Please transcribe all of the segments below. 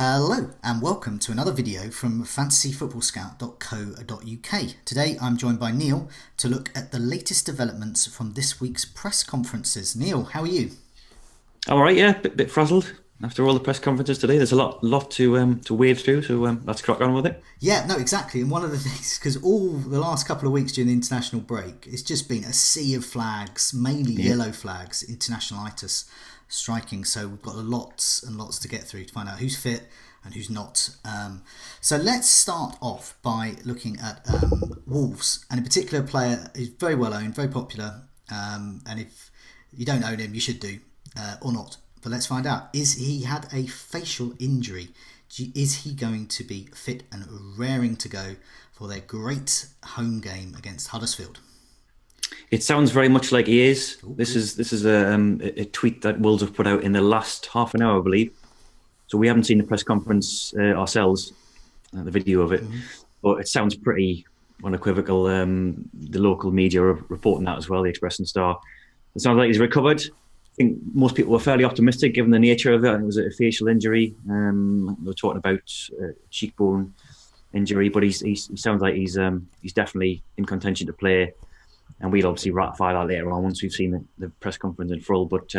Hello and welcome to another video from fantasyfootballscout.co.uk. Today I'm joined by Neale to look at the latest developments from this week's press conferences. Neale, how are you? All right, yeah, bit frazzled after all the press conferences today. There's a lot to wade through, so let's crack on with it. Yeah, no, exactly. And one of the things, because all the last couple of weeks during the international break, it's just been a sea of flags, mainly Yeah. yellow flags, internationalitis striking. So we've got lots and lots to get through to find out who's fit and who's not. So let's start off by looking at Wolves, and in particular a player who's very well owned, very popular. And if you don't own him, you should do, or not. But let's find out. Is he had a facial injury? Is he going to be fit and raring to go for their great home game against Huddersfield? It sounds very much like he is. Ooh. This is a tweet that Wolves have put out in the last half an hour, I believe. So we haven't seen the press conference ourselves, the video of it, but it sounds pretty unequivocal. The local media are reporting that as well, the Express and Star. It sounds like he's recovered. I think most people were fairly optimistic given the nature of it. It was a facial injury. They were talking about cheekbone injury, but he sounds like he's definitely in contention to play. And we'll obviously ratify that later on once we've seen the press conference in full. But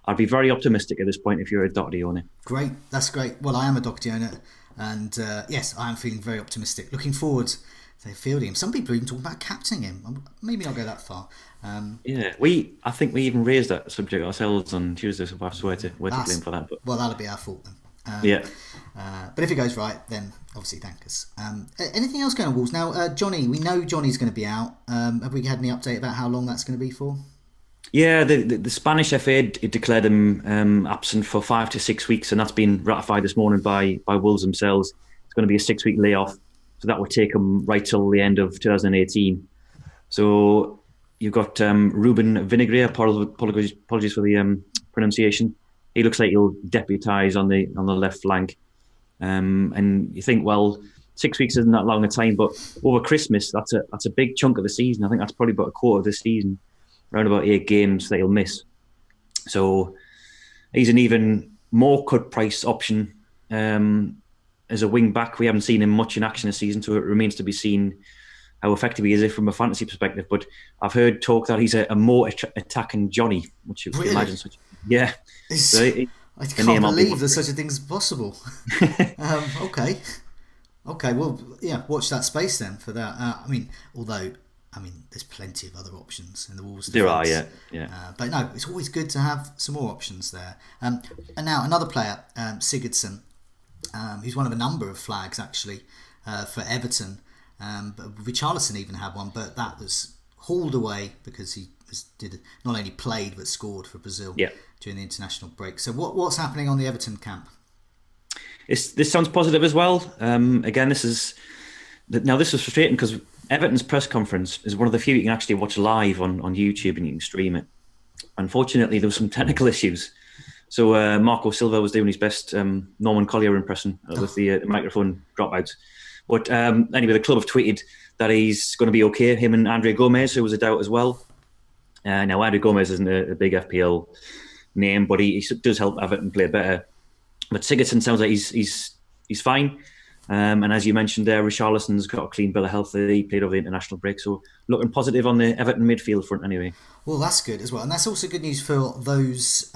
I'd be very optimistic at this point if you're a Doherty owner. Great, that's great. Well, I am a Doherty owner, and yes, I am feeling very optimistic. Looking forward to fielding him. Some people are even talking about captaining him. Maybe not go that far. Yeah, I think we even raised that subject ourselves on Tuesday, so perhaps we're to blame for that. But Well, that'll be our fault then. yeah. But if it goes right, then obviously thank us. Anything else going on Wolves? Now, Johnny, we know Johnny's going to be out. Have we had any update about how long that's going to be for? Yeah, the Spanish FA declared him absent for 5 to 6 weeks, and that's been ratified this morning by Wolves themselves. It's going to be a 6-week layoff, so that would take him right till the end of 2018. So you've got Ruben Vinagre. Apologies for the pronunciation. He looks like he'll deputise on the left flank, and you think, well, 6 weeks isn't that long a time, but over Christmas, that's a big chunk of the season. I think that's probably about a quarter of the season. Around about 8 games that he'll miss. So he's an even more cut price option as a wing back. We haven't seen him much in action this season, so it remains to be seen how effective he is from a fantasy perspective. But I've heard talk that he's a more attacking Johnny, which you can imagine. Yeah. So I can't believe there's such a thing as possible. Okay, well, yeah, watch that space then for that. There's plenty of other options in the Wolves defence. There are, yeah. But no, it's always good to have some more options there. And now another player, Sigurdsson, who's one of a number of flags actually for Everton. But Richarlison even had one, but that was hauled away because he not only played but scored for Brazil during the international break. So what's happening on the Everton camp? This sounds positive as well. Again, this is frustrating because Everton's press conference is one of the few you can actually watch live on YouTube and you can stream it. Unfortunately, there were some technical issues. So Marco Silva was doing his best Norman Collier impression with the microphone dropouts. But anyway, the club have tweeted that he's going to be okay. Him and Andre Gomez, who was a doubt as well. Now, Andre Gomez isn't a big FPL name, but he does help Everton play better. But Sigurdsson sounds like he's fine. And as you mentioned there, Richarlison's got a clean bill of health. He played over the international break. So looking positive on the Everton midfield front anyway. Well, that's good as well. And that's also good news for those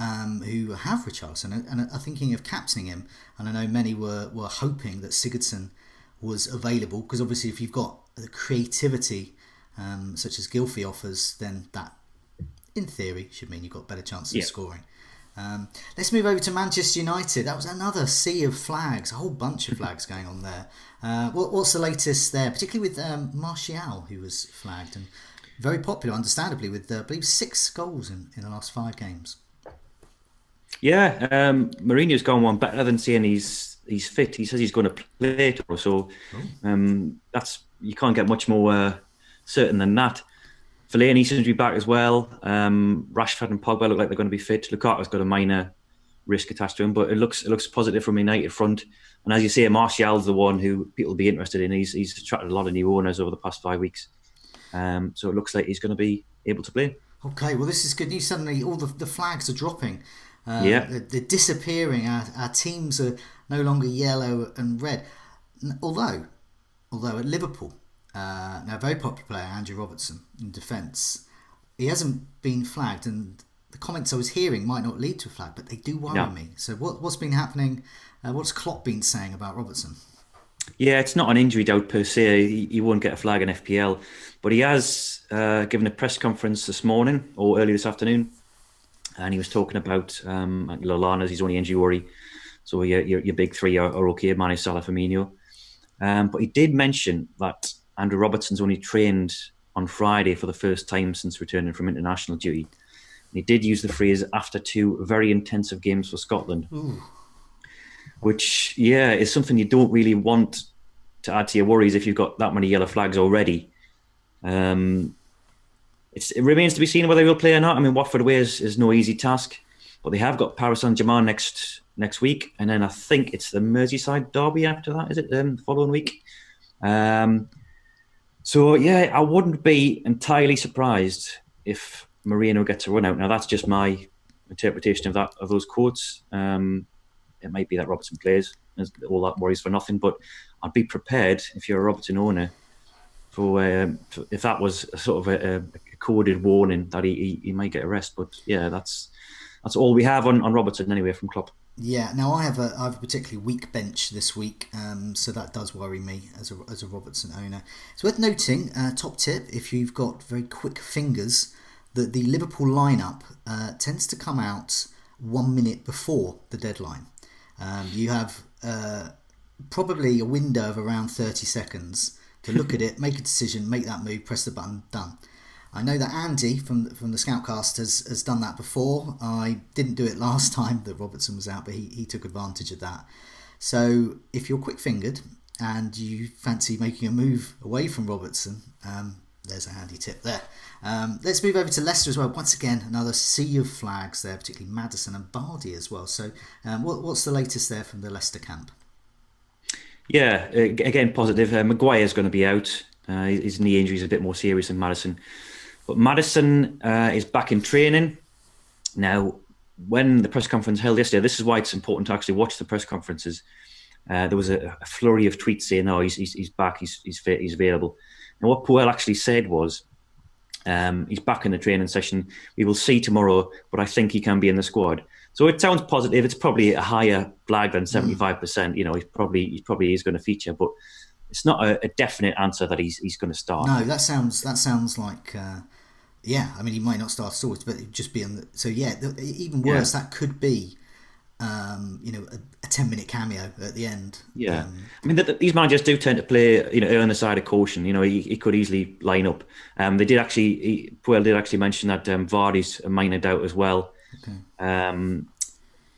who have Richarlison and are thinking of captaining him. And I know many were hoping that Sigurdsson was available because obviously if you've got the creativity such as Gylfi offers, then that, in theory, should mean you've got better chances of scoring. Let's move over to Manchester United. That was another sea of flags, a whole bunch of flags going on there. What's the latest there, particularly with Martial, who was flagged and very popular, understandably, with I believe 6 goals in the last 5 games. Yeah, Mourinho's gone one better than saying he's fit. He says he's going to play tomorrow, so that's, you can't get much more certain than that. Fellaini seems to be back as well. Rashford and Pogba look like they're going to be fit. Lukaku's got a minor risk attached to him, but it looks positive from a United front. And as you say, Martial's the one who people will be interested in. He's attracted a lot of new owners over the past 5 weeks. So it looks like he's going to be able to play. Okay, well, this is good news. Suddenly all the flags are dropping. They're disappearing. Our teams are no longer yellow and red. Although at Liverpool, now a very popular player, Andrew Robertson, in defence, he hasn't been flagged, and the comments I was hearing might not lead to a flag, but they do worry me. So what's been happening? What's Klopp been saying about Robertson? Yeah, it's not an injury doubt per se. He won't get a flag in FPL, but he has given a press conference this morning or early this afternoon, and he was talking about Lallana's his only injury worry. So your big three are okay, Mane, Salah, Firmino. But he did mention that Andrew Robertson's only trained on Friday for the first time since returning from international duty. And he did use the phrase after 2 very intensive games for Scotland. Ooh. Which, is something you don't really want to add to your worries if you've got that many yellow flags already. It remains to be seen whether he'll play or not. I mean, Watford away is no easy task, but they have got Paris Saint-Germain next week, and then I think it's the Merseyside derby after that, is it, the following week? I wouldn't be entirely surprised if Moreno gets a run out. Now, that's just my interpretation of those quotes. It might be that Robertson plays. All that worries for nothing. But I'd be prepared, if you're a Robertson owner, for if that was sort of a coded warning that he might get a rest. But yeah, that's all we have on Robertson anyway from Klopp. Yeah. Now I have a particularly weak bench this week, so that does worry me as a Robertson owner. It's worth noting, top tip, if you've got very quick fingers, that the Liverpool lineup tends to come out 1 minute before the deadline. You have probably a window of around 30 seconds to look at it, make a decision, make that move, press the button, done. I know that Andy from the Scoutcast has done that before. I didn't do it last time that Robertson was out, but he took advantage of that. So if you're quick-fingered and you fancy making a move away from Robertson, there's a handy tip there. Let's move over to Leicester as well. Once again, another sea of flags there, particularly Maddison and Vardy as well. So what's the latest there from the Leicester camp? Yeah, again, positive. Maguire's going to be out. His knee injury is a bit more serious than Maddison. But Maddison is back in training. Now, when the press conference held yesterday, this is why it's important to actually watch the press conferences. There was a flurry of tweets saying, "No, he's back, he's fit, he's available." And what Puel actually said was, he's back in the training session. We will see tomorrow, but I think he can be in the squad. So it sounds positive. It's probably a higher flag than 75%. You know, he probably is going to feature, but it's not a definite answer that he's going to start. No, that sounds like I mean, he might not start at all, but it'd just be on the. So yeah, even worse, that could be a 10-minute cameo at the end. Yeah, I mean, these managers do tend to play, on the side of caution. He could easily line up. Puel did actually mention that Vardy's a minor doubt as well,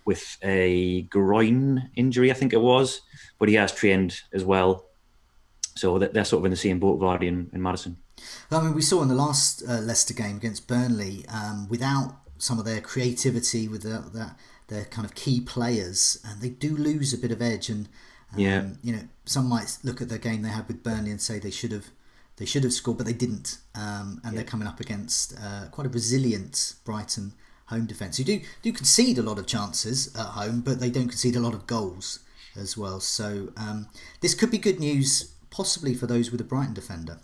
with a groin injury, I think it was, but he has trained as well. So they're sort of in the same boat, Vardy and Maddison. I mean, we saw in the last Leicester game against Burnley, without some of their creativity, with their kind of key players, and they do lose a bit of edge. And some might look at the game they had with Burnley and say they should have scored, but they didn't. They're coming up against quite a resilient Brighton home defence, who do concede a lot of chances at home, but they don't concede a lot of goals as well. So this could be good news, possibly for those with a Brighton defender.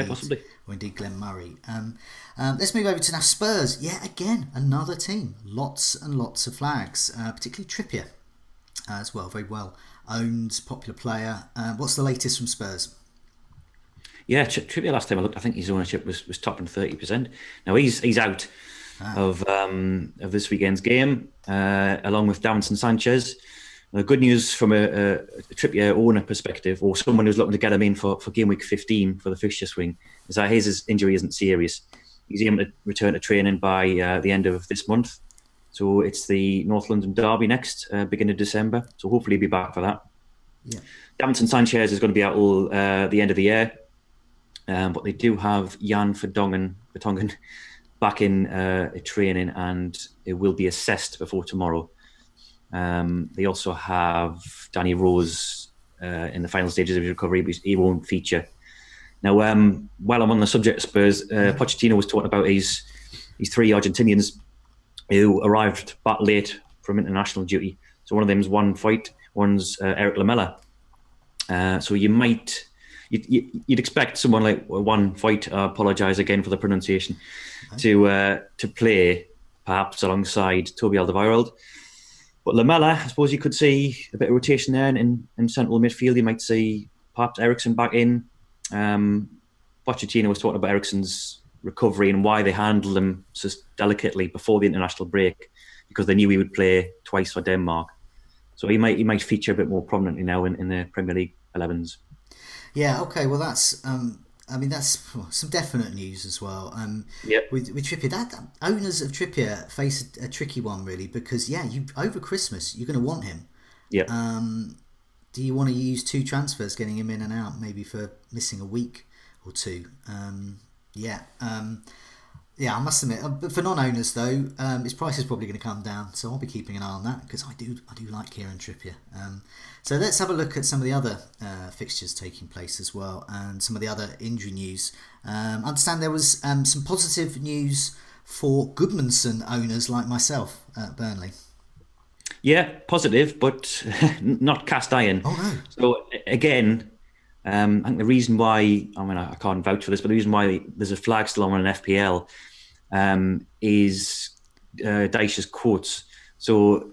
Possibly. Or indeed Glenn Murray. Let's move over to now Spurs. Yeah, again, another team. Lots and lots of flags, particularly Trippier as well. Very well owned, popular player. What's the latest from Spurs? Yeah, Trippier, last time I looked, I think his ownership was topping 30%. Now he's out of this weekend's game, along with Davinson Sanchez. The good news from a Trippier owner perspective, or someone who's looking to get him in for Gameweek 15 for the fixture swing, is that his injury isn't serious. He's able to return to training by the end of this month. So it's the North London derby next, beginning of December. So hopefully he'll be back for that. Yeah. Davinson Sanchez is going to be out all the end of the year. But they do have Jan Vertonghen back in training, and it will be assessed before tomorrow. They also have Danny Rose in the final stages of his recovery, but he won't feature. Now, while I'm on the subject of Spurs, Pochettino was talking about his 3 Argentinians who arrived back late from international duty. So one of them's one fight, one's Eric Lamela. So you'd expect someone like one fight, I apologise again for the pronunciation, to play perhaps alongside Toby Alderweireld. But Lamela, I suppose you could see a bit of rotation there in central midfield. You might see perhaps Eriksen back in. Pochettino was talking about Eriksen's recovery and why they handled him so delicately before the international break, because they knew he would play twice for Denmark. So he might feature a bit more prominently now in the Premier League 11s. Yeah, okay, well that's that's some definite news as well. With Trippier, that owners of Trippier face a tricky one really, because you over Christmas you're going to want him. Yeah. Do you want to use 2 transfers, getting him in and out, maybe for missing a week or 2? I must admit, but for non-owners though, his price is probably going to come down, so I'll be keeping an eye on that, because I do like Kieran Trippier. So let's have a look at some of the other fixtures taking place as well, and some of the other injury news. I understand there was some positive news for Goodmanson owners like myself at Burnley. Yeah, positive, but not cast iron. Oh no! So again, I think the reason why, I can't vouch for this, but the reason why there's a flag still on an FPL is Dyche's quotes. So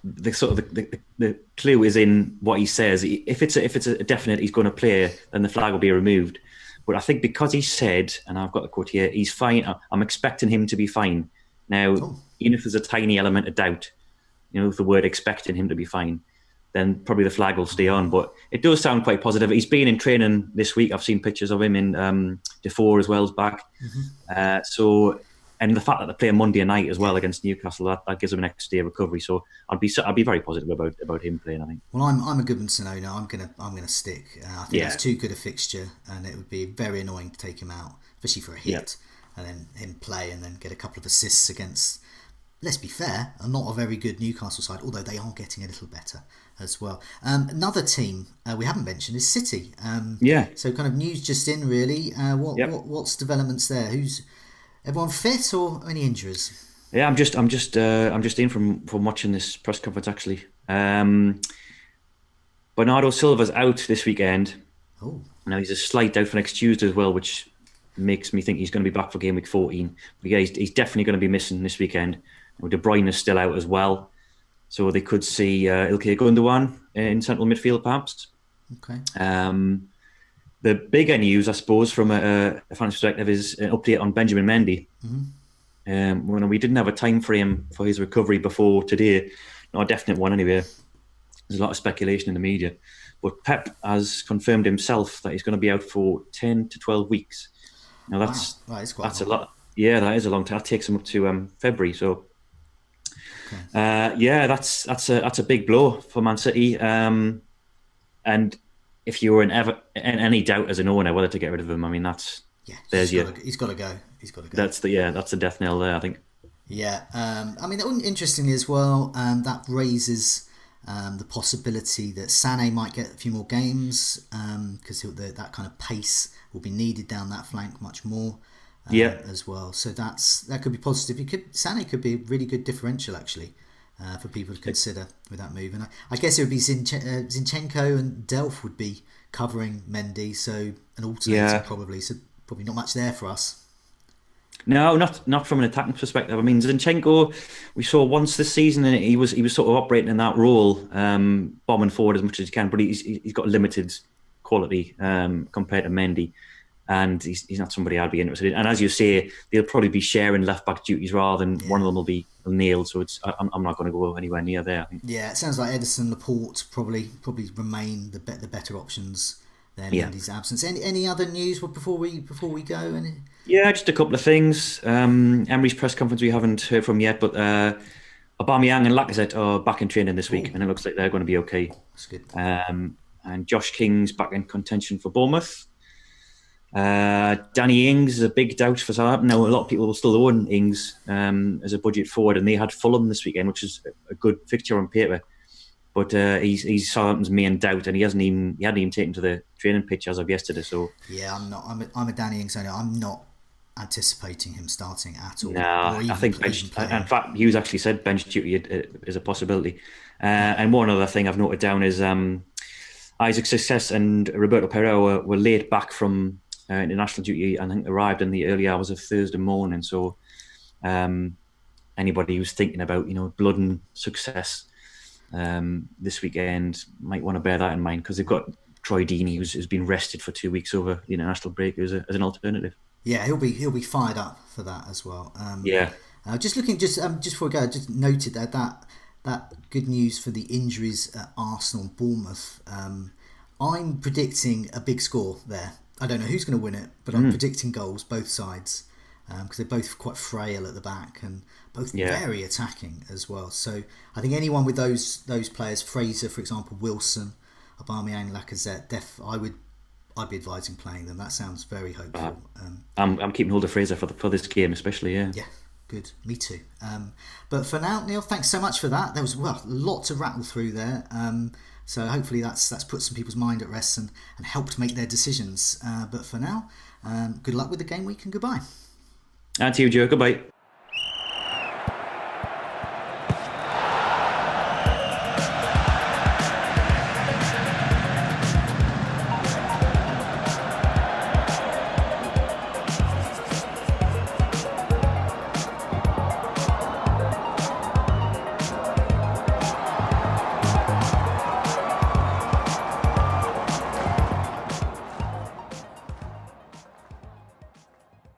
the clue is in what he says. If it's a definite he's going to play, then the flag will be removed. But I think because he said, and I've got the quote here, he's fine. I'm expecting him to be fine. Now, even if there's a tiny element of doubt, the word expecting him to be fine, then probably the flag will stay on. But it does sound quite positive. He's been in training this week. I've seen pictures of him in Defoe as well as back. Mm-hmm. And the fact that they're playing Monday night as well against Newcastle, that gives him an extra day of recovery. So I'd be very positive about him playing, I think. Well, I'm a Goodmanson owner. I'm gonna stick. I think it's too good a fixture, and it would be very annoying to take him out, especially for a hit, and then him play and then get a couple of assists against, let's be fair, not a very good Newcastle side, although they are getting a little better as well. Another team we haven't mentioned is City. So kind of news just in, really. What's developments there? Who's everyone fit, or any injuries? Yeah, I'm just in from watching this press conference actually. Bernardo Silva's out this weekend. Oh. Now he's a slight doubt for next Tuesday as well, which makes me think he's going to be back for Gameweek 14. But yeah, he's definitely going to be missing this weekend. De Bruyne is still out as well, so they could see Ilkay Gundogan in central midfield perhaps. Okay. The bigger news, I suppose, from a fan perspective, is an update on Benjamin Mendy. Mm-hmm. When we didn't have a time frame for his recovery before today, not a definite one anyway. There's a lot of speculation in the media, but Pep has confirmed himself that he's going to be out for 10 to 12 weeks. Now that's a lot. Yeah, that is a long time. That takes him up to February. So, that's a big blow for Man City. And if you were in any doubt as an owner whether to get rid of him, he's got to go. That's a death knell there, I think. Yeah, interestingly as well, that raises the possibility that Sané might get a few more games because that kind of pace will be needed down that flank much more. As well, so that could be positive. Sané could be a really good differential actually for people to consider with that move. And I guess it would be Zinchenko and Delph would be covering Mendy, so an alternator probably. So probably not much there for us. No, not from an attacking perspective. I mean, Zinchenko, we saw once this season, and he was sort of operating in that role, bombing forward as much as he can, but he's got limited quality compared to Mendy. And he's not somebody I'd be interested in. And as you say, they'll probably be sharing left back duties rather than one of them will be Neale. So I'm not going to go anywhere near there, I think. Yeah, it sounds like Ederson, Laporte probably remain the better options then in his absence. Any other news before we go? Yeah, just a couple of things. Emery's press conference we haven't heard from yet, but Aubameyang and Lacazette are back in training this week, and it looks like they're going to be okay. That's good. And Josh King's back in contention for Bournemouth. Danny Ings is a big doubt for Southampton. Now, a lot of people will still own Ings as a budget forward, and they had Fulham this weekend, which is a good fixture on paper. But he's Southampton's main doubt, and he hadn't even taken to the training pitch as of yesterday. So I'm a Danny Ings owner. I'm not anticipating him starting at all. Nah, or even, I think even bench. playing. In fact, Hughes actually said bench duty is a possibility. And one other thing I've noted down is Isaac Success and Roberto Pereira were late back from international duty, and I think arrived in the early hours of Thursday morning. So anybody who's thinking about blood and success this weekend might want to bear that in mind, because they've got Troy Deeney, who's been rested for 2 weeks over the international break, as an alternative. Yeah, he'll be fired up for that as well. Yeah. Just looking, just before we go, I just noted that good news for the injuries at Arsenal and Bournemouth. I'm predicting a big score there. I don't know who's going to win it, but I'm predicting goals both sides, because they're both quite frail at the back and both very attacking as well. So I think anyone with those players, Fraser, for example, Wilson, Aubameyang, Lacazette, I'd be advising playing them. That sounds very hopeful. I'm keeping hold of Fraser for this game, especially. Yeah. Yeah, good. Me too. But for now, Neil, thanks so much for that. There was a lot to rattle through there. So hopefully that's put some people's mind at rest and helped make their decisions. But for now, good luck with the game week and goodbye. And to you, Joe. Goodbye.